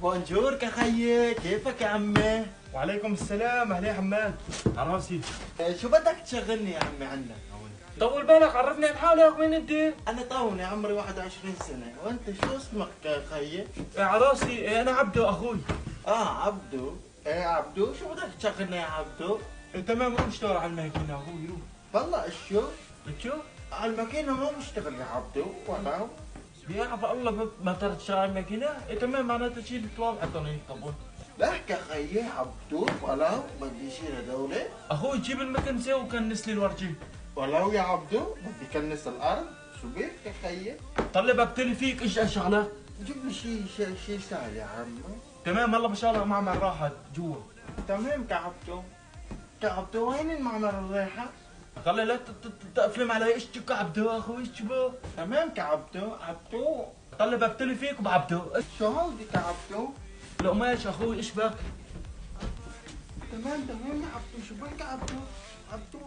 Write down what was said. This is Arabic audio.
بونجور كخيي، كيفك يا عمي؟ وعليكم السلام. اهلا يا حماد، على راسي. شو بدك تشغلني يا عمي عندك؟ طول بالك، عرفني عن حالك. مين انت؟ انا طوني عمري 21 سنة، وانت شو اسمك يا خيي؟ على راسي. انا عبدو اخوي. عبدو. ايه عبدو، شو بدك تشغلني يا عبدو؟ تمام، روح اشتغل على الماكينه اخوي، روح. والله شو؟ شو؟ الماكينة ما بشتغل يا عبدو، ولو بيعرف الله ما ترى تشتغل على الماكينه؟ تمام، معناتها شيل الطوال حتى طبون. لك يا خيي عبدو، ولو بدي شيل هدولي. اخوي جيب المكنسه وكنس لي الورجي. ولو يا عبدو بدي كنس الارض. شو بيك يا خيي؟ طلب ابتلي فيك ايش شغله. جيب لي شيء سهل يا عمي. تمام، هلا بشغلك معمل راحت جوا. تمام كعبتو. كعبتو، وين المعمر الريحة؟ خلي لا تقفلم علي. ايش عبدو اخوي، ايش بو؟ تمام كعبتو. عبتو. طلب ابتلي فيك وبعبدو. شو هودي كعبتو؟ القماش اخوي، ايش بك؟ تمام يا عبتو، شو بك عبتو؟ عبتو